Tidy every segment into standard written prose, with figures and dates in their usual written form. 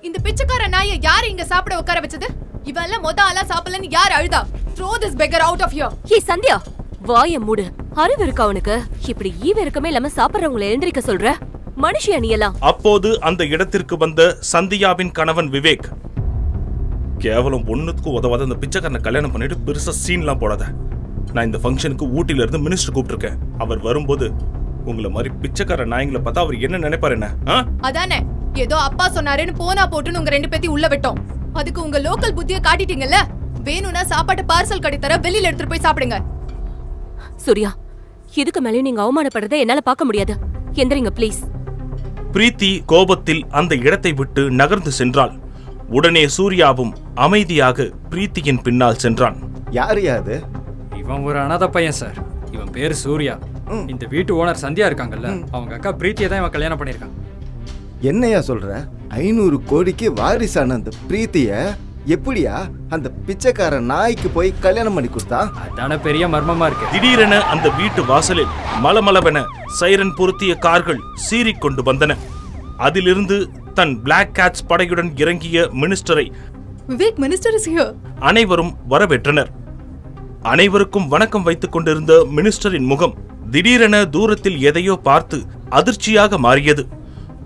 இந்த பிச்சைக்கார நாயை யாரு இங்க சாப்பிட உட்கார வச்சது? இவெல்லாம் மொத ஆளா சாப்பிடலன்னு யார் அழுதா? Throw this beggar out of here. ஹே சந்தியா, வாய மூடு. அறிவு இருக்கா உனக்கு? இப்படி ஈவ இருக்கமே இல்லாம சாப்பிடுறவங்களை எழுந்திருக்க சொல்ற? மனுஷியா நீ எல்லாம்? அப்போது அந்த இடத்திற்கு வந்த சந்தியாவின் கணவன் விவேக், கேவலம் ஒண்ணுக்கு உதவாத அந்த பிச்சைக்காரனை கல்யாணம் பண்ணிட்டு பெருசா சீன்லாம் போடாத. நான் இந்த ஃபங்க்ஷனுக்கு ஊட்டில இருந்து மினிஸ்டர் கூப்பிட்டுருக்கேன். அவர் வரும்போது உங்களை மாதிரி பிச்சைக்கார நாயங்களை பார்த்தா அவர் என்ன நினைப்பாரு? என்ன அதானே, ஏதோ அப்பா சொன்னாருன்னு போனா போட்டுன்னு உங்க ரெண்டு பேத்தி உள்ள விட்டோம். அதுக்கு உங்க லோக்கல் புத்திய காட்டிட்டீங்கல்ல. வேணும்னா சாப்பாட்டு பார்சல் கட்டி தர, வெளியில எடுத்துட்டு போய் சாப்பிடுங்க. சூர்யா, இதுக்கு மேலயும் நீங்க அவமானப்படுறதை என்னால பார்க்க முடியாது. எந்திரிங்க ப்ளீஸ். பிரீத்தி கோபத்தில் அந்த இடத்தை விட்டு நகர்ந்து சென்றாள். உடனே சூர்யாவும் அமைதியாக பிரீத்தியின் பின்னால் சென்றான். யார் யாது? இவன் ஒரு அனாதை பையன் சார். இவன் பேரு சூர்யா. இந்த வீட்டு ஓனர் சந்தியா இருக்காங்கல்ல, அவங்க அக்கா பிரீத்தியை தான் இவன் கல்யாணம் பண்ணிருக்கான். என்னையா சொல்ற? 500 கோடிக்கு வாரிசான அந்த பிரீத்திய எப்படியா அந்த பிச்சைக்கார நாய்க்கு போய் கல்யாணம் பண்ணி கொடுத்தா? அதான பெரிய மர்மமா இருக்கு. திடீரென அந்த வீட்டு வாசலில் மலமளவென சைரன் பொருத்திய கார்கள் சீறிக்கொண்டு வந்தன. அதிலிருந்து தன் பிளாக் கேட்ஸ் படையுடன் இறங்கிய மினிஸ்டரை விவேக், மினிஸ்டர் இஸ் ஹியர். அனைவரும் வரவேற்றனர். அனைவருக்கும் வணக்கம் வைத்துக் கொண்டிருந்த மினிஸ்டரின் முகம் திடீரென தூரத்தில் எதையோ பார்த்து அதிர்ச்சியாக மாறியது.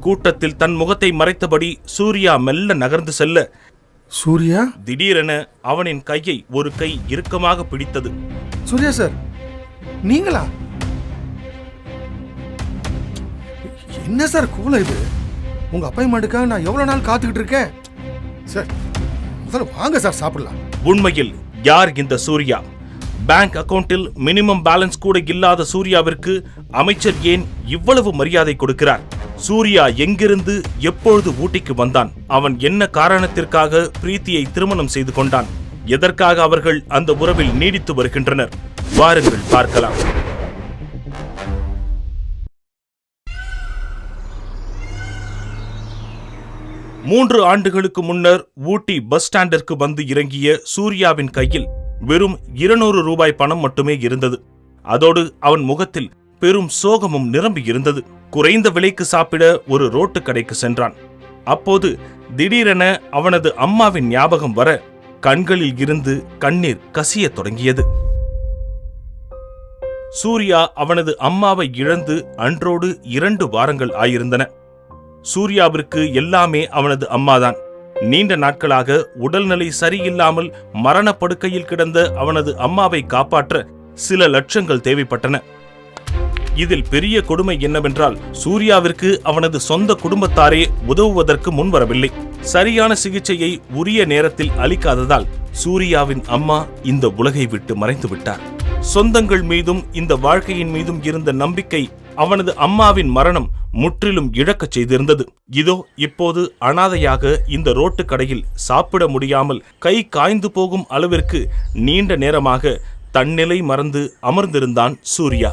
கூட்டத்தில் தன் முகத்தை மறைத்தபடி சூர்யா மெல்ல நகர்ந்து செல்ல, சூர்யா, திடீரென அவனின் கையை ஒரு கை இறுக்கமாக பிடித்தது. சூர்யா சார், நீங்களா? என்ன சார் கூலம் இது? உங்க அப்பாயின்மெண்ட்டுக்காக நான் எவ்வளவு நாள் காத்துக்கிட்டு இருக்கேன் சார். முதல்ல வாங்க சார், சாப்பிடலாம். உண்மையில் யார் இந்த சூர்யா? பேங்க் அக்கவுண்டில் மினிமம் பேலன்ஸ் கூட இல்லாத சூர்யாவிற்கு அமைச்சர் ஏன் இவ்வளவு மரியாதை கொடுக்கிறார்? சூர்யா எங்கிருந்து எப்பொழுது ஊட்டிக்கு வந்தான்? அவன் என்ன காரணத்திற்காக பிரீத்தியை திருமணம் செய்து கொண்டான்? எதற்காக அவர்கள் அந்த உறவில் நீடித்து வருகின்றனர்? வாருங்கள் பார்க்கலாம். மூன்று ஆண்டுகளுக்கு முன்னர் ஊட்டி பஸ் ஸ்டாண்டிற்கு வந்து இறங்கிய சூர்யாவின் கையில் வெறும் 200 ரூபாய் பணம் மட்டுமே இருந்தது. அதோடு அவன் முகத்தில் பெரும் சோகமும் நிரம்பி இருந்தது. குறைந்த விலைக்கு சாப்பிட ஒரு ரோட்டு கடைக்கு சென்றான். அப்போது திடீரென அவனது அம்மாவின் ஞாபகம் வர கண்களில் இருந்து கண்ணீர் கசிய தொடங்கியது. சூர்யா அவனது அம்மாவை இழந்து அன்றோடு 2 வாரங்கள் ஆயிருந்தன. சூர்யாவிற்கு எல்லாமே அவனது அம்மாதான். நீண்ட நாட்களாக உடல்நிலை சரியில்லாமல் மரணப்படுக்கையில் கிடந்த அவனது அம்மாவை காப்பாற்ற சில லட்சங்கள் தேவைப்பட்டன. இதில் பெரிய கொடுமை என்னவென்றால், சூர்யாவிற்கு அவனது சொந்த குடும்பத்தாரே உதவுவதற்கு முன்வரவில்லை. சரியான சிகிச்சையை உரிய நேரத்தில் அளிக்காததால் சூர்யாவின் அம்மா இந்த உலகை விட்டு மறைந்து விட்டார். சொந்தங்கள் மீதும் இந்த வாழ்க்கையின் மீதும் இருந்த நம்பிக்கை அவனது அம்மாவின் மரணம் முற்றிலும் இழக்கச் செய்திருந்தது. இதோ இப்போது அனாதையாக இந்த ரோட்டு கடையில் சாப்பிட முடியாமல் கை காய்ந்து போகும் அளவிற்கு நீண்ட நேரமாக தன்னிலை மறந்து அமர்ந்திருந்தான் சூர்யா.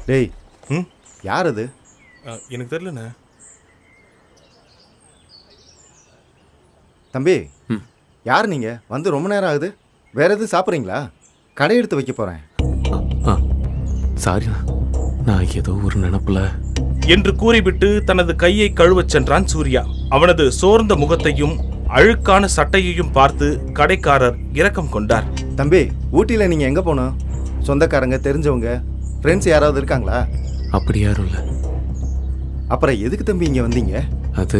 டேய், யார் அது? எனக்கு தெரியலண்ணே. தம்பி, யார் நீங்க? வந்து ரொம்ப நேரம் ஆகுது. வேற எதுவும் சாப்பிட்றீங்களா? கடை எடுத்து வைக்க போறேன். சாரிண்ணா, நான் ஏதோ ஒரு நினைப்புல என்று கூறிவிட்டு தனது கையை கழுவச் சென்றான் சூர்யா. அவனது சோர்ந்த முகத்தையும் அழுக்கான சட்டையையும் பார்த்து கடைக்காரர் இரக்கம் கொண்டார். தம்பி, ஊட்டியில நீங்க எங்க போனோம்? சொந்தக்காரங்க, தெரிஞ்சவங்க, ஃப்ரெண்ட்ஸ் யாராவது இருக்காங்களா? அப்படி யாரும் இல்லை. அப்புறம் எதுக்கு தம்பி இங்க வந்தீங்க? அது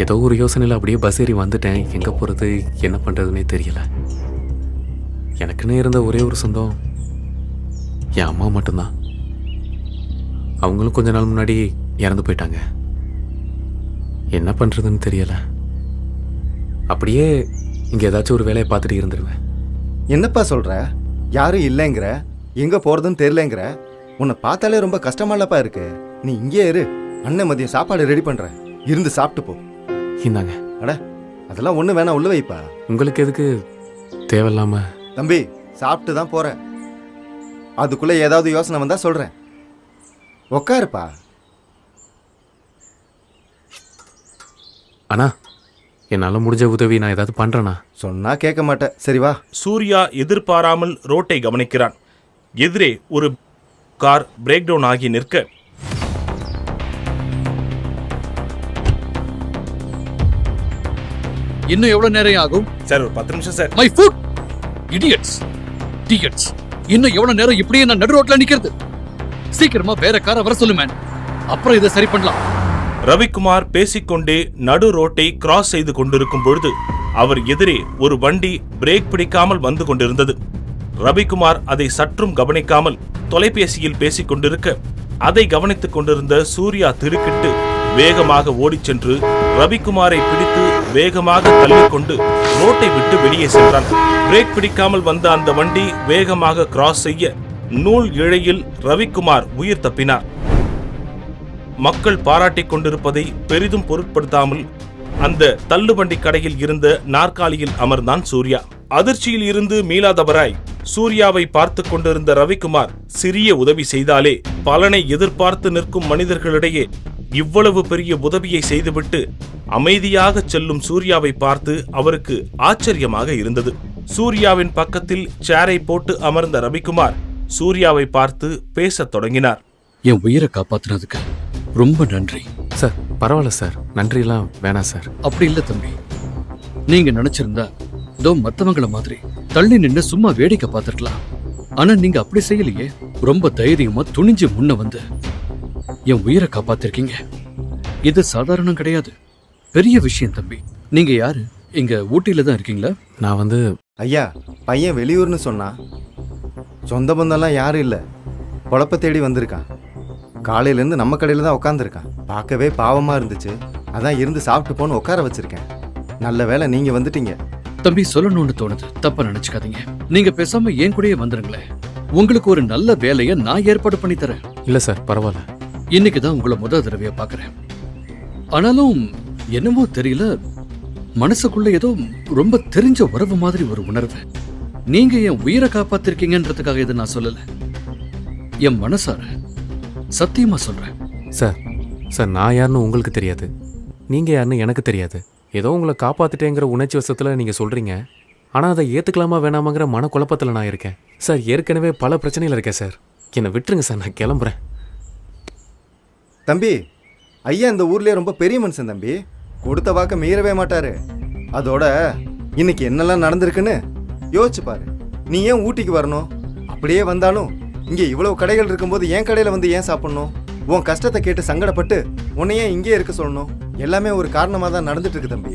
ஏதோ ஒரு யோசனையில் அப்படியே பஸ் ஏறி வந்துட்டேன். எங்கே போகிறது, என்ன பண்ணுறதுன்னே தெரியல. எனக்குன்னு இருந்த ஒரே ஒரு சொந்தம் என் அம்மா மட்டும்தான். அவங்களும் கொஞ்ச நாள் முன்னாடி இறந்து போயிட்டாங்க. என்ன பண்ணுறதுன்னு தெரியலை. அப்படியே இங்கே ஏதாச்சும் ஒரு வேலையை பார்த்துட்டு இருந்துருவேன். என்னப்பா சொல்கிற? யாரும் இல்லைங்கிற, எங்கே போகிறதுன்னு தெரியலங்கிற. உன்னை பார்த்தாலே ரொம்ப கஷ்டமாலப்பா இருக்கு. நீ இங்கே இரு, அண்ணன் மதியம் சாப்பாடு ரெடி பண்ணுறேன், இருந்து சாப்பிட்டு போ. இந்தாங்க. அட, அதெல்லாம் ஒன்றும் வேணாம், உள்ள வைப்பா. உங்களுக்கு எதுக்கு தேவையில்லாம? தம்பி, சாப்பிட்டு தான் போகிறேன். அதுக்குள்ளே ஏதாவது யோசனை வந்தால் சொல்கிறேன். உக்காருப்பா. அண்ணா, என்னால் முடிஞ்ச உதவி நான் ஏதாவது பண்ணுறேண்ணா. சொன்னா கேட்க மாட்டேன். சரி வா. சூர்யா எதிர்பாராமல் ரோட்டை கவனிக்கிறான். எதிரே ஒரு கார் பிரேக் டவுன் ஆகி நிற்க இன்னும் எவ்வளவு நேரம் ஆகும்? சார் ஒரு 10 நிமிஷம் sir. My food idiots diets. இன்னும் எவ்வளவு நேரம் இப்படியே நான் நடு ரோட்ல நிக்கிறது? சீக்கிரமா வேற காரை வர சொல்லு மேன், அப்புறம் இதை சரி பண்ணலாம். ரவிக்குமார் பேசிக்கொண்டே நடு ரோட்டை கிராஸ் செய்து கொண்டிருக்கும் பொழுது அவர் எதிரே ஒரு வண்டி பிரேக் பிடிக்காமல் வந்து கொண்டிருந்தது. ரவிக்குமார் அதை சற்றும் கவனிக்காமல் தொலைபேசியில் பேசிக் கொண்டிருக்க அதை கவனித்துக் கொண்டிருந்த சூர்யா திடுக்கிட்டு வேகமாக ஓடிச் சென்று ரவிக்குமாரை பிடித்து வேகமாக தள்ளிக்கொண்டு ரோட்டை விட்டு வெளியே சென்றான். பிரேக் பிடிக்காமல் வந்த அந்த வண்டி வேகமாக கிராஸ் செய்ய நூல் இழையில் ரவிக்குமார் உயிர் தப்பினார். மக்கள் பாராட்டிக் கொண்டிருப்பதை பெரிதும் பொருட்படுத்தாமல் அந்த தள்ளுவண்டி கடையில் இருந்த நாற்காலியில் அமர்ந்தான் சூர்யா. அதிர்ச்சியில் இருந்து மீளாதவராய் சூர்யாவை பார்த்து கொண்டிருந்த ரவிக்குமார் சிறிய உதவி செய்தாலே பலனை எதிர்பார்த்து நிற்கும் மனிதர்களிடையே இவ்வளவு பெரிய உதவியை செய்துவிட்டு அமைதியாக செல்லும் சூர்யாவை பார்த்து அவருக்கு ஆச்சரியமாக இருந்தது. சூர்யாவின் பக்கத்தில் சேரை போட்டு அமர்ந்த ரவிக்குமார் சூர்யாவை பார்த்து பேசத் தொடங்கினார். என் உயிரை காப்பாத்துனதுக்கு ரொம்ப நன்றி சார். பரவாயில்ல சார், நன்றியெல்லாம் வேணாம் சார். அப்படி இல்ல தம்பி, நீங்க நினைச்சிருந்தா இதோ மத்தவங்கள மாதிரி தள்ளி நின்னு சும்மா வேடிக்கை பார்த்துருக்கலாம். ஆனா நீங்க அப்படி செய்யலையே. ரொம்ப தைரியமா துணிஞ்சு முன்ன வந்து என் உயிரை காப்பாத்திருக்கீங்க. இது சாதாரணம் கிடையாது, பெரிய விஷயம் தம்பி. நீங்க யாரு? இங்க ஊட்டியில தான் இருக்கீங்களா? நான் வந்து ஐயா, பையன் வெளியூர்னு சொன்னா சொந்த பந்தம்லாம் யாரும் இல்லை, பொழப்ப தேடி வந்திருக்கான். காலையிலேருந்து நம்ம கடையில் தான் உட்காந்துருக்கான். பார்க்கவே பாவமாக இருந்துச்சு, அதான் இருந்து சாப்பிட்டு போன்னு உட்கார வச்சிருக்கேன். நல்ல வேளை நீங்கள் வந்துட்டீங்க. தம்பி, சொல்லணும்னு தோணுது, தப்பா நினைச்சுக்காதீங்க. நீங்க பேசாம என் கூடயே வந்துருங்களேன். உங்களுக்கு ஒரு நல்ல வேலையை நான் ஏற்பாடு பண்ணி தரேன். இல்லை சார், பரவாயில்ல. இன்னைக்கு தான் உங்களை முதல் தடவையா பார்க்கறேன். ஆனாலும் என்னமோ தெரியல, மனசுக்குள்ள ஏதோ ரொம்ப தெரிஞ்ச உறவு மாதிரி ஒரு உணர்வு. நீங்க என் உயிரை காப்பாத்திருக்கீங்கன்றதுக்காக இதை நான் சொல்லல, என் மனசார சத்தியமா சொல்றேன். சார் சார், நான் யாருன்னு உங்களுக்கு தெரியாது, நீங்கள் யாருன்னு எனக்கு தெரியாது. ஏதோ உங்களை காப்பாற்றிட்டேங்கிற உணர்ச்சி வசத்தில் நீங்கள் சொல்கிறீங்க. ஆனால் அதை ஏற்றுக்கலாமா வேணாமாங்கிற மனக்குழப்பத்தில் நான் இருக்கேன் சார். ஏற்கனவே பல பிரச்சனையில் இருக்கேன் சார். என்னை விட்டுருங்க சார், நான் கிளம்புறேன். தம்பி, ஐயா இந்த ஊர்லேயே ரொம்ப பெரிய மனுஷன் தம்பி. கொடுத்த வாக்க மீறவே மாட்டாரு. அதோட இன்னைக்கு என்னெல்லாம் நடந்திருக்குன்னு யோசிச்சு பாரு. நீ ஏன் ஊட்டிக்கு வரணும்? அப்படியே வந்தாலும் இங்கே இவ்வளவு கடைகள் இருக்கும்போது என் கடையில் வந்து ஏன் சாப்பிடணும்? உன் கஷ்டத்தை கேட்டு சங்கடப்பட்டு உன்னை ஏன் இங்கே இருக்க சொல்லணும்? எல்லாமே ஒரு காரணமாக தான் நடந்துட்டு இருக்கு தம்பி.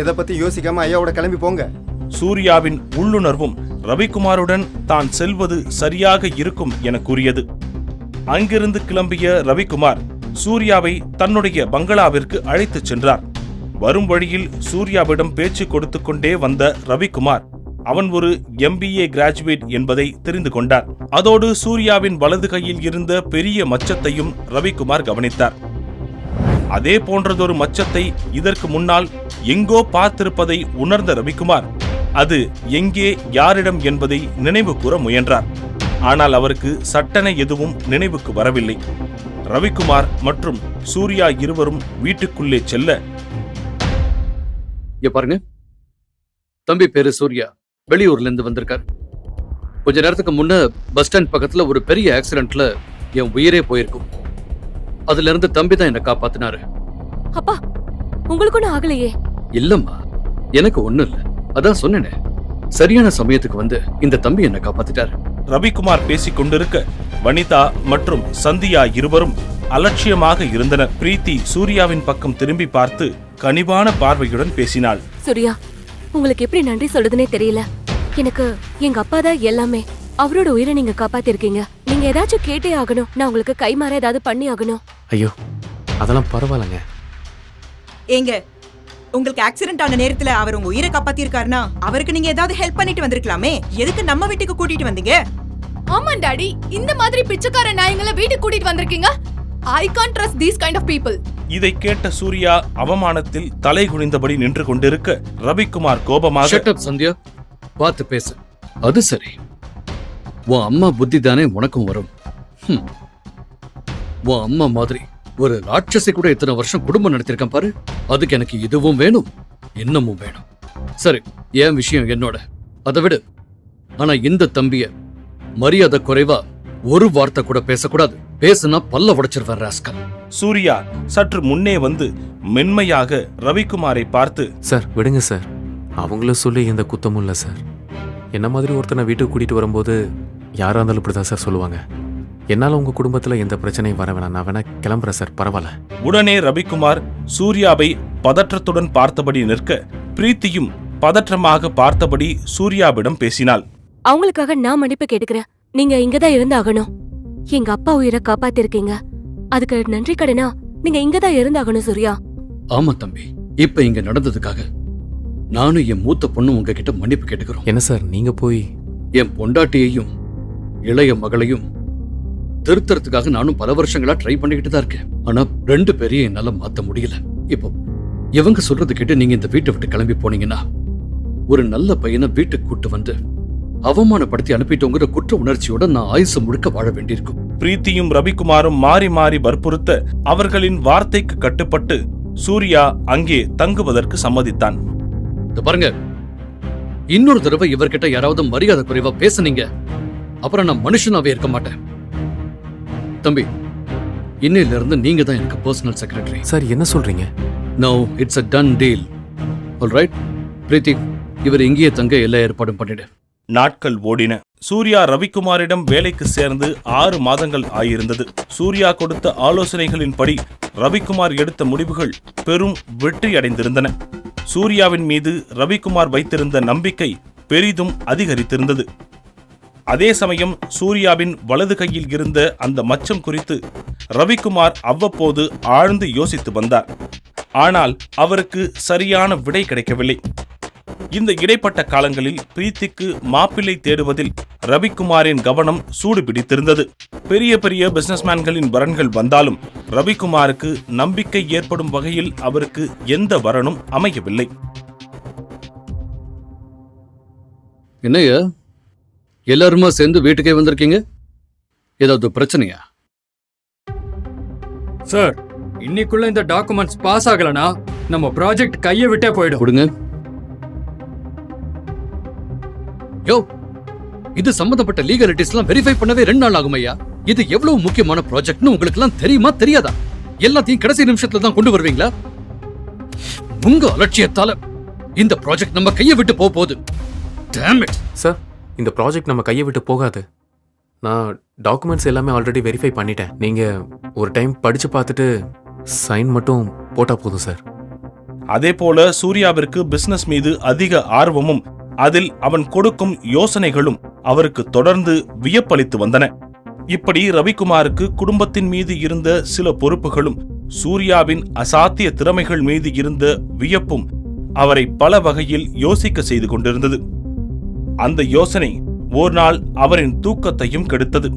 எதை பற்றி யோசிக்காம ஐயாவோட கிளம்பி போங்க. சூர்யாவின் உள்ளுணர்வும் ரவிக்குமாருடன் தான் செல்வது சரியாக இருக்கும் என கூறியது. அங்கிருந்து கிளம்பிய ரவிக்குமார் சூர்யாவை தன்னுடைய பங்களாவிற்கு அழைத்துச் சென்றார். வரும் வழியில் சூர்யாவிடம் பேச்சு கொடுத்து கொண்டே வந்த ரவிக்குமார் அவன் ஒரு MBA கிராஜுவேட் என்பதை தெரிந்து கொண்டார். அதோடு சூர்யாவின் வலது கையில் இருந்த பெரிய மச்சத்தையும் ரவிக்குமார் கவனித்தார். அதே போன்றதொரு மச்சத்தை இதற்கு முன்னால் எங்கோ பார்த்திருப்பதை உணர்ந்த ரவிக்குமார் அது எங்கே, யாரிடம் என்பதை நினைவு கூற முயன்றார். ஆனால் அவருக்கு சட்டென எதுவும் நினைவுக்கு வரவில்லை. ரவிக்குமார் மற்றும் சூர்யா இருவரும் வீட்டுக்குள்ளே செல்ல, பாருங்க, தம்பி பேரு சூர்யா, வெளியூர்ல இருந்து வந்திருக்காரு. கொஞ்ச நேரத்துக்கு முன்ன பஸ் ஸ்டாண்ட் பக்கத்துல ஒரு பெரிய ஆக்சிடென்ட்ல என் உயிரே போயிருக்கும். அதுல இருந்து தம்பி தான் என்ன காப்பாத்தினாரு. அப்பா, உங்களுக்கு ஒன்னும் ஆகலையே? இல்லம்மா, எனக்கு ஒண்ணும் இல்ல. அதான் சொன்னேனே, சரியான சமயத்துக்கு வந்து இந்த தம்பி என்ன காப்பாத்திட்டாரு. ரவிக்குமார் பேசிக் கொண்டிருக்க வனிதா மற்றும் சந்தியா இருவரும் அலட்சியமாக இருந்தனர். பிரீத்தி சூர்யாவின் பக்கம் திரும்பி பார்த்து கனிவான பார்வையுடன் பேசினாள். சூர்யா, உங்களுக்கு எப்படி நன்றி சொல்றதுனே தெரியல. எனக்கு எங்க அப்பா தான் எல்லாமே. அவரோட உயிரை நீங்க காப்பாத்திருக்கீங்க. நீங்க ஏதாச்சும் கேட்டே ஆகணும். நான் உங்களுக்கு கைமாற ஏதாவது பண்ணி ஆகணும். ஐயோ, அதெல்லாம் பரவாயில்லைங்க. ஏங்க, உங்களுக்கு ஆக்சிடென்ட் ஆன நேரத்துல அவர் உங்க உயிரை காப்பாத்திருக்காருன்னா அவருக்கு நீங்க ஏதாவது ஹெல்ப் பண்ணிட்டு வந்திருக்கலாமே. எதுக்கு நம்ம வீட்டுக்கு கூட்டிட்டு வந்தீங்க? ஆமா டாடி, இந்த மாதிரி பிச்சைக்கார நாயங்களை வீட்டுக்கு கூட்டிட்டு வந்திருக்கீங்க. I can't trust these kind of people. இதை கேட்ட சூர்யா அவமானத்தில் தலை குனிந்தபடி நின்று கொண்டிருக்க ரவிக்குமார் கோபமாக, ஷட் அப் சந்தியா, பார்த்து பேசு. அது சரி, உன் அம்மா புத்தி தானே உனக்கும் வரும். உன் அம்மா மாதிரி ஒரு ராட்சசி கூட இத்தனை வருஷம் குடும்பம் நடத்திருக்கேன் பாரு. அதுக்கு எனக்கு இதுவும் வேணும், இன்னமும் வேணும். சரி, என் விஷயம் என்னோட, அதை விடு. ஆனா இந்த தம்பிய மரியாதை குறைவா ஒரு வார்த்தை கூட பேசக்கூடாது. பேசுனா பல்ல உடைச்சிருவேன் ராஸ்கல். சூர்யா சற்று முன்னே வந்து மென்மையாக ரவிக்குமாரை பார்த்து, சார் விடுங்க சார், அவங்கள சொல்லி எந்த குத்தமும் இல்லை சார். என்ன மாதிரி ஒருத்தனை வீட்டுக்கு கூட்டிட்டு வரும்போது யாரா இருந்தாலும் இப்படி தான் சார் சொல்லுவாங்க. என்னால் உங்க குடும்பத்துல எந்த பிரச்சனையும் வர வேணாம், நான் வேணா கிளம்புறேன் சார், பரவாயில்ல. உடனே ரவிக்குமார் சூர்யாவை பதற்றத்துடன் பார்த்தபடி நிற்க, பிரீத்தியும் பதற்றமாக பார்த்தபடி சூர்யாவிடம் பேசினாள். அவங்களுக்காக நான் மன்னிப்பு கேட்டுக்கிறேன். நீங்க இங்கதான் இருந்தாகணும். எங்க அப்பா உயிரை காப்பாத்திருக்கீங்க, அதுக்கு நன்றி கடனா நீங்க இங்கதான் இருந்தாகணும் சூர்யா. ஆமா தம்பி, இப்ப இங்க நடந்ததுக்காக நானும் என் மூத்த பொண்ணு உங்ககிட்ட மன்னிப்பு கேட்டுக்கிறோம். என்ன சார் நீங்க போய் என் பொண்டாட்டியையும் இளைய மகளையும் திருத்தறதுக்காக நானும் பல வருஷங்களா ட்ரை பண்ணிக்கிட்டு தான் இருக்கேன். ஆனா 2 பேரையும் என்னால மாத்த முடியல. இப்போ இவங்க சொல்றது கேட்டு நீங்க இந்த வீட்டை விட்டு கிளம்பி போனீங்கன்னா ஒரு நல்ல பையனை வீட்டுக்கு கூட்டு வந்து அவமானப்படுத்தி அனுப்பிட்டோங்கிற குற்ற உணர்ச்சியோட நான் ஆயுசு முழுக்க வாழ வேண்டியிருக்கும். பிரீத்தியும் ரவிக்குமாரும் மாறி மாறி வற்புறுத்த அவர்களின் வார்த்தைக்கு கட்டுப்பட்டு சூர்யா அங்கே தங்குவதற்கு சம்மதித்தான். இத பாருங்க, இன்னொரு தடவை இவர்கிட்ட யாராவது மரியாதை குறைவா பேசுனீங்க அப்புறம் நான் மனுஷனாவே இருக்க மாட்டேன். தம்பி, இன்னையில இருந்து நீங்க தான் எனக்கு பர்சனல் செக்ரட்டரி. சார் என்ன சொல்றீங்க? No, it's a done deal. All right, Preethi, இவர் இங்கேயே தங்க எல்லா ஏற்பாடும் பண்ணிடு. நாட்கள் ஓடின. சூர்யா ரவிக்குமாரிடம் வேலைக்கு சேர்ந்து 6 மாதங்கள் ஆயிருந்தது. சூர்யா கொடுத்த ஆலோசனைகளின்படி ரவிக்குமார் எடுத்த முடிவுகள் பெரும் வெற்றி அடைந்திருந்தன. சூர்யாவின் மீது ரவிக்குமார் வைத்திருந்த நம்பிக்கை பெரிதும் அதிகரித்திருந்தது. அதே சமயம் சூர்யாவின் வலது கையில் இருந்த அந்த மச்சம் குறித்து ரவிக்குமார் அவ்வப்போது ஆழ்ந்து யோசித்து வந்தார். ஆனால் அவருக்கு சரியான விடை கிடைக்கவில்லை. இந்த இடைப்பட்ட காலங்களில் பிரீத்திக்கு மாப்பிள்ளை தேடுவதில் ரவிக்குமாரின் கவனம் சூடு பிடித்திருந்தது. பெரிய பெரிய பிசினஸ்மேன்களின் வரன்கள் வந்தாலும் ரவிக்குமாருக்கு நம்பிக்கை ஏற்படும் வகையில் அவருக்கு எந்த வரனும் அமையவில்லை. என்னையா எல்லாருமா சேர்ந்து வீட்டுக்கே வந்திருக்கீங்க? ஏதாவது பிரச்சனையா? சார், இன்னைக்குள்ள இந்த டாக்குமெண்ட்ஸ் பாஸ் ஆகலனா நம்ம ப்ராஜெக்ட் கையை விட்டே போயிடும். கொடுங்க. யோ, இது சம்பந்தப்பட்ட லீகலிட்டிஸ்லாம் வெரிஃபை பண்ணவே 2 நாள் ஆகும் ஐயா. இது எவ்வளவு முக்கியமான ப்ராஜெக்ட்னு உங்களுக்கு எல்லாம் தெரியுமா தெரியாதா? எல்லாத்தையும் கடைசி நிமிஷத்துல தான் கொண்டு வருவீங்களா? உங்க அலட்சியத்தால இந்த ப்ராஜெக்ட் நம்ம கையை விட்டு போகுது. Damn it. சார், இந்த ப்ராஜெக்ட் நம்ம கையை விட்டு போகாது. நான் டாக்குமெண்ட்ஸ் எல்லாமே ஆல்ரெடி வெரிஃபை பண்ணிட்டேன். நீங்க ஒரு டைம் படிச்சு பார்த்துட்டு சைன் மட்டும் போட்டா போதும் சார். அதே போல சூர்யாவிற்கு பிசினஸ் மீது அதிக ஆர்வமும் அதில் அவன் கொடுக்கும் யோசனைகளும் அவருக்கு தொடர்ந்து வியப்பளித்து வந்தன. இப்படி ரவிக்குமாருக்கு குடும்பத்தின் மீது இருந்த சில பொறுப்புகளும் சூர்யாவின் அசாத்திய திறமைகள் மீது இருந்த வியப்பும் அவரை பல வகையில் யோசிக்க செய்து கொண்டிருந்தது. அந்த யோசனை ஒரு நாள் அவரின் தூக்கத்தையும் கெடுத்தது.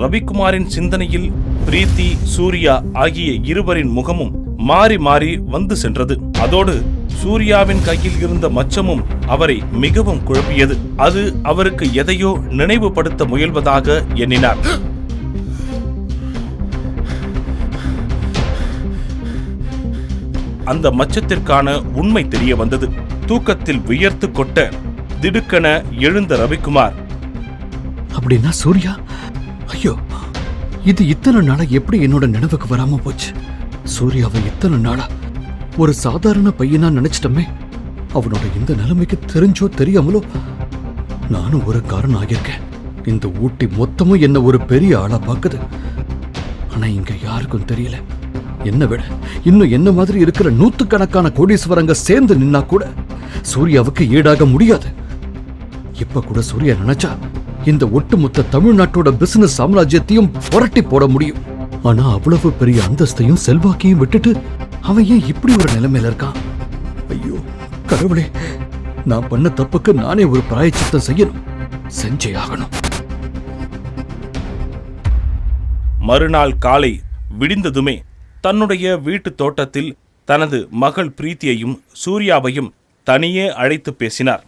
ரவிக்குமாரின் சிந்தனையில் பிரீத்தி, சூர்யா ஆகிய இருவரின் முகமும் மாறி மாறி வந்து சென்றது. அதோடு சூர்யாவின் கையில் இருந்த மச்சமும் அவரை மிகவும் குழப்பியது. அது அவருக்கு எதையோ நினைவுபடுத்த முயல்வதாக எண்ணினார். அந்த மச்சத்திற்கான உண்மை தெரிய வந்தது. தூக்கத்தில் வியர்த்து கொட்ட திடுக்கென எழுந்த ரவிக்குமார், அப்படின்னா சூர்யா? ஐயோ, இது இத்தனை நாளா எப்படி என்னோட நினைவுக்கு வராம போச்சு? சூர்யாவை இத்தனை நாளா ஒரு சாதாரண பையனா நினைச்சிட்டமே. அவனோட இந்த நிலைமைக்கு தெரிஞ்சோ தெரியாமலோ நானும் ஒரு காரணம் ஆகியிருக்கேன். இந்த ஊட்டி மொத்தமும் என்ன ஒரு பெரிய ஆளா பாக்குது. ஆனா இங்க யாருக்கும் தெரியல. என்ன விட இன்னும் என்ன மாதிரி இருக்கிற 100கணக்கான கோடீஸ்வரங்க சேர்ந்து நின்னா கூட சூர்யாவுக்கு ஈடாக முடியாது. இப்ப கூட சூர்யா நினைச்சா இந்த ஒட்டுமொத்த தமிழ்நாட்டோட பிசினஸ் சாம்ராஜ்யத்தையும் புரட்டி போட முடியும். ஆனா அவ்வளவு பெரிய அந்தஸ்தையும் செல்வாக்கையும் விட்டுட்டு அவன் ஏன் இப்படி ஒரு நிலைமையில இருக்கான்? ஐயோ கடவுளே, நான் பண்ண தப்புக்கு நானே ஒரு பிராயச்சித்தம் செய்யணும், செஞ்சே ஆகணும். மறுநாள் காலை விடிந்ததுமே தன்னுடைய வீட்டு தோட்டத்தில் தனது மகள் பிரீத்தியையும் சூர்யாவையும் தனியே அழைத்து பேசினார்.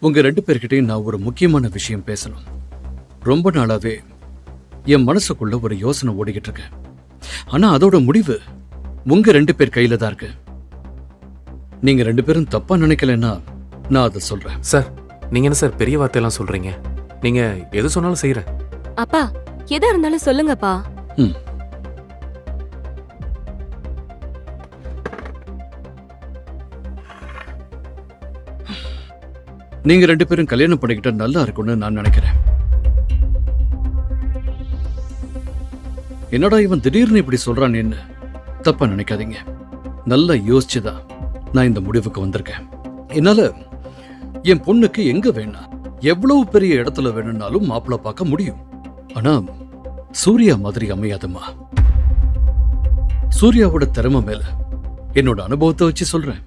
உங்க 2 பேர்கிட்டையும் நான் ஒரு முக்கியமான விஷயம் பேசணும். ரொம்ப நாளாவே என் மனசுக்குள்ள ஒரு யோசனை ஓடிக்கிட்டு இருக்கு. ஆனா அதோட முடிவு உங்க 2 பேர் கையில தான் இருக்கு. நீங்க 2 பேரும் தப்பா நினைக்கலன்னா நான் அதை சொல்றேன். சார், நீங்க என்ன சார் பெரிய வார்த்தையெல்லாம் சொல்றீங்க? நீங்க எது சொன்னாலும் செய்யறேன். அப்பா, எதா இருந்தாலும் சொல்லுங்கப்பா. நீங்க 2 பேரும் கல்யாணம் பண்ணிக்கிட்டா நல்லா இருக்கும்னு நான் நினைக்கிறேன். என்னடா இவன் திடீர்னு இப்படி சொல்றான்னு தப்பா நினைக்காதீங்க. நல்லா யோசிச்சுதான் நான் இந்த முடிவுக்கு வந்திருக்கேன். என்னால என் பொண்ணுக்கு எங்க வேணா எவ்வளவு பெரிய இடத்துல வேணும்னாலும் மாப்பிள்ளை பார்க்க முடியும். ஆனா சூர்யா மாதிரி அமையாதுமா. சூர்யாவோட திறமை மேல என்னோட அனுபவத்தை வச்சு சொல்றேன்.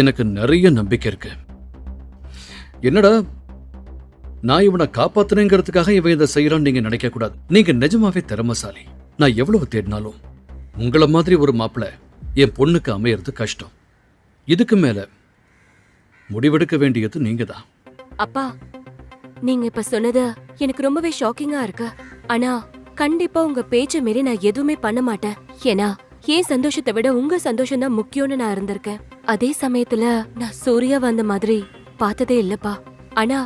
எனக்கு நிறைய நம்பிக்கை இருக்கு. என்னடா நான் இவனை காப்பாத்துனேங்கிறதுக்காக இவன் இதை செய்யறான்னு நீங்க நினைக்க கூடாது. நீங்க நிஜமாவே திறமைசாலி. நான் எவ்வளவு தேடினாலும் உங்கள மாதிரி ஒரு மாப்பிள்ளை என் பொண்ணுக்கு அமையறது கஷ்டம். இதுக்கு மேல முடிவெடுக்க வேண்டியது நீங்க தான். அப்பா, நீங்க இப்ப சொன்னது எனக்கு ரொம்பவே ஷாக்கிங்கா இருக்கு. ஆனா கண்டிப்பா உங்க பேச்ச மீறி நான் எதுவுமே பண்ண மாட்டேன். ஏன்னா என் சந்தோஷத்தை விட உங்க சந்தோஷம் தான் முக்கியம்னு நான் இருந்திருக்கேன். அதே சமயத்துல நான் சூர்யா வந்த மாதிரி பார்த்ததே இல்லப்பா. ஆனா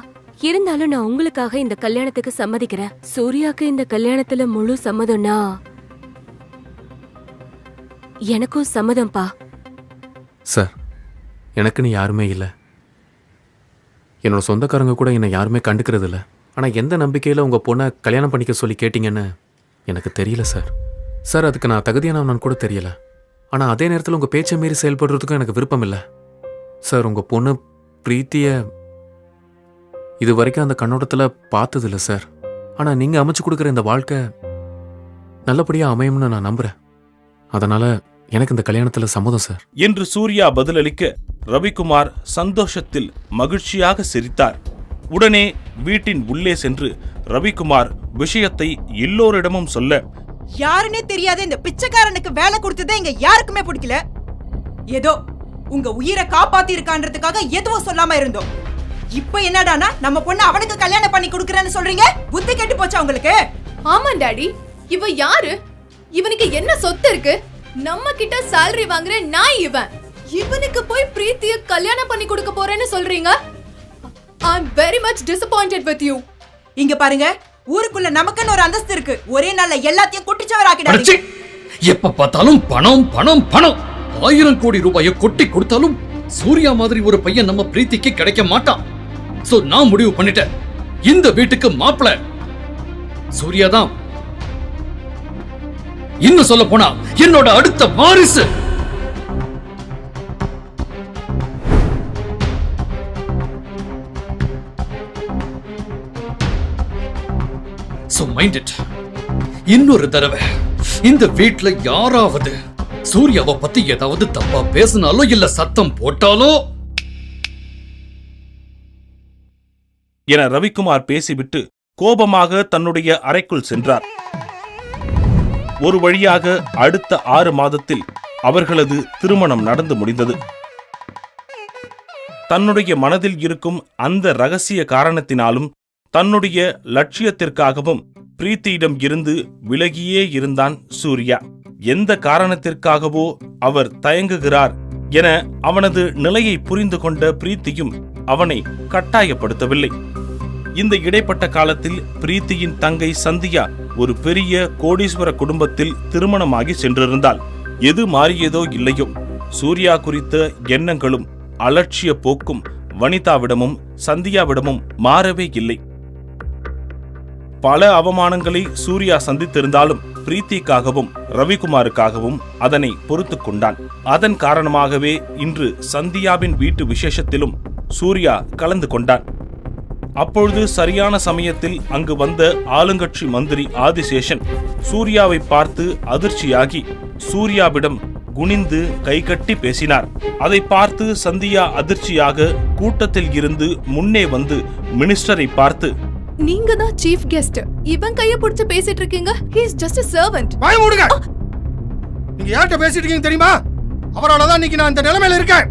இருந்தாலும் நான் உங்களுக்காக இந்த கல்யாணத்துக்கு சம்மதிக்கிறேன். சூர்யாக்கு இந்த கல்யாணத்துல முழு சம்மதம்னா எனக்கும் சம்மதம்பா. சார், எனக்குன்னு யாருமே இல்லை. என்னோட சொந்தக்காரங்க கூட என்னை யாருமே கண்டுக்கிறது இல்லை. ஆனால் எந்த நம்பிக்கையில் உங்கள் பொண்ணை கல்யாணம் பண்ணிக்க சொல்லி கேட்டிங்கன்னு எனக்கு தெரியல சார். சார், அதுக்கு நான் தகுதியானவனான்னு கூட தெரியல. ஆனால் அதே நேரத்தில் உங்கள் பேச்சை மீறி செயல்படுறதுக்கும் எனக்கு விருப்பம் இல்லை சார். உங்கள் பொண்ணு பிரீத்தியை இது வரைக்கும் அந்த கண்ணோட்டத்தில் பார்த்ததில்ல சார். ஆனால் நீங்கள் அமைச்சு கொடுக்குற இந்த வாழ்க்கை நல்லபடியாக அமையும்னு நான் நம்புகிறேன். அதனால் எனக்கு இந்த கல்யாணத்தில் சம்மதம் சார் என்று சூர்யா பதிலளிக்க ரவிக்குமார் சந்தோஷத்தில் மகிழ்ச்சியாக சிரித்தார். உடனே வீட்டின் உள்ளே சென்று ரவிக்குமார் விஷயத்தை எல்லோரிடமும் சொல்ல, யாருன்னே தெரியாத இந்த பிச்சைக்காரனுக்கு வேலை கொடுத்ததே இங்க யாருக்குமே பிடிக்கல. ஏதோ உங்க உயிரை காப்பாத்தி இருக்கான்றதுக்காக எதுவும் சொல்லாம இருந்தோம். இப்ப என்னடானா நம்ம பொண்ணு அவனுக்கு கல்யாணம் பண்ணி கொடுக்கறேன்னு சொல்றீங்க. புத்தி கெட்டு போச்சா உங்களுக்கு? ஆமா டாடி, இவ யாரு? இவனுக்கு என்ன சொத்து இருக்கு? நம்ம கிட்ட salary வாங்குற நான் இவனுக்கு போய் பிரீத்திய கல்யாணம் பண்ணி கொடுக்க போறேன்னு சொல்றீங்க? I'm very much disappointed with you. இங்க பாருங்க, ஊருக்குள்ள நமக்குன்னு ஒரு அந்தஸ்து இருக்கு. ஒரே நாள்ல எல்லாத்தையும் குட்டிச்சவர் ஆக்கிடாதீங்க. எப்ப பார்த்தாலும் பணம் பணம் பணம். 1000 கோடி ரூபாயை கொட்டி கொடுத்தாலும் சூர்யா மாதிரி ஒரு பையன் நம்ம பிரீத்திக்கு கிடைக்க மாட்டான். சோ நான் முடிவு பண்ணிட்டேன், இந்த வீட்டுக்கு மாப்பிள்ளை சூர்யா தான். இன்னும் சொல்ல போனா என்னோட அடுத்த வாரிசு. So mind it. இன்னொரு தடவை இந்த வீட்ல யாராவது சூர்யாவை பத்தி ஏதாவது தப்பா பேசினாலோ இல்ல சத்தம் போட்டாலோ என ரவிக்குமார் பேசிவிட்டு கோபமாக தன்னுடைய அறைக்குள் சென்றார். ஒரு வழியாக அடுத்த 6 மாதத்தில் அவர்களது திருமணம் நடந்து முடிந்தது. தன்னுடைய மனதில் இருக்கும் அந்த ரகசிய காரணத்தினாலும் தன்னுடைய லட்சியத்திற்காகவும் பிரீத்தியிடம் இருந்து விலகியே இருந்தான் சூர்யா. எந்த காரணத்திற்காகவோ அவர் தயங்குகிறார் என அவனது நிலையை புரிந்து கொண்ட பிரீத்தியும் அவனை கட்டாயப்படுத்தவில்லை. இந்த இடைப்பட்ட காலத்தில் பிரீத்தியின் தங்கை சந்தியா ஒரு பெரிய கோடீஸ்வர குடும்பத்தில் திருமணமாகி சென்றிருந்தாள். எது மாறியதோ இல்லையோ, சூர்யா குறித்த எண்ணங்களும் அலட்சிய போக்கும் வனிதாவிடமும் சந்தியாவிடமும் மாறவே இல்லை. பல அவமானங்களை சூர்யா சந்தித்திருந்தாலும் பிரீத்திக்காகவும் ரவிக்குமாருக்காகவும் அதனை பொறுத்துக் கொண்டான். அதன் காரணமாகவே இன்று சந்தியாவின் வீட்டு விசேஷத்திலும் சூர்யா கலந்து கொண்டான். அப்பொழுது சரியான சமயத்தில் அங்கு வந்த ஆளுங்கட்சி மந்திரி ஆதிசேஷன் சூர்யாவை பார்த்து அதிர்ச்சியாகி சூர்யாவிடம் குனிந்து கைகட்டி பேசினார். அதை பார்த்து சந்தியா அதிர்ச்சியாக கூட்டத்தில் இருந்து முன்னே வந்து மினிஸ்டரை பார்த்து, நீங்க தான் சீஃப் கெஸ்ட், இவன் கைய பிடிச்சு பேசிட்டு இருக்கீங்க. he is just a servant. வாய மூடுங்க. நீங்க யார்கிட்ட பேசிட்டு இருக்கீங்க தெரியுமா? அவரால தான் இன்னைக்கு நான் இந்த நிலைமையில இருக்கேன்.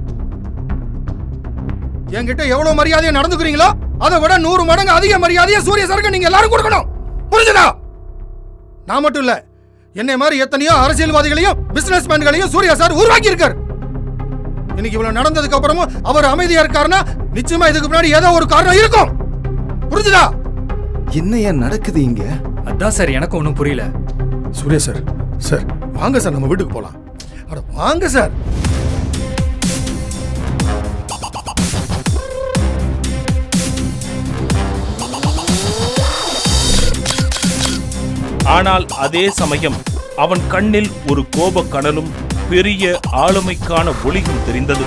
என்கிட்ட எவ்வளவு மரியாதையா நடந்துக்கிறீங்களோ அதை விட 100 மடங்கு அதிக மரியாதையா சூர்யா சாருக்கு நீங்க எல்லாரும் கொடுக்கணும். புரிஞ்சுதா? நான் மட்டும் இல்ல, என்னை மாதிரி எத்தனையோ அரசியல்வாதிகளையும் பிசினஸ் மேன்களையும் சூர்யா சார் உருவாக்கி இருக்கார். இன்னைக்கு இவ்வளவு நடந்ததுக்கு அப்புறமும் அவர் அமைதியா இருக்காருன்னா நிச்சயமா இதுக்கு முன்னாடி ஏதோ ஒரு காரணம் இருக்கும். புரிஞ்சுதா? என்னையா நடக்குது இங்க? அதான் சார் எனக்கு ஒன்றும் புரியல. சூர்யா சார், சார் வாங்க சார், நம்ம வீட்டுக்கு போலாம். அட வாங்க சார். ஆனால் அதே சமயம் அவன் கண்ணில் ஒரு கோபக் கனலும் பெரிய ஆளுமைக்கான ஒளியும் தெரிந்தது.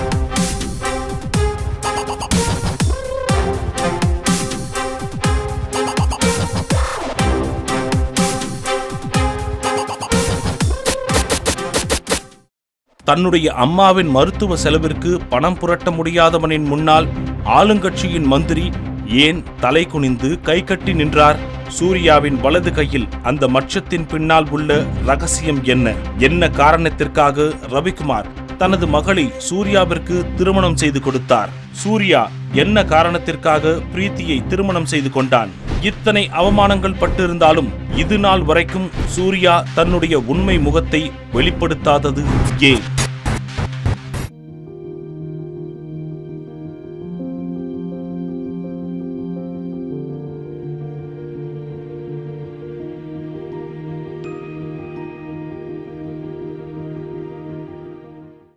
தன்னுடைய அம்மாவின் மருத்துவ செலவிற்கு பணம் புரட்ட முடியாதவனின் முன்னால் ஆளுங்கட்சியின் மந்திரி ஏன் தலை குனிந்து கை கட்டி நின்றார்? சூர்யாவின் வலது கையில் அந்த மச்சத்தின் பின்னால் உள்ள ரகசியம் என்ன? என்ன காரணத்திற்காக ரவிக்குமார் தனது மகளை சூர்யாவிற்கு திருமணம் செய்து கொடுத்தார்? சூர்யா என்ன காரணத்திற்காக பிரீத்தியை திருமணம் செய்து கொண்டான்? இத்தனை அவமானங்கள் பட்டிருந்தாலும் இது நாள் வரைக்கும் சூர்யா தன்னுடைய உண்மை முகத்தை வெளிப்படுத்தாதது ஏன்?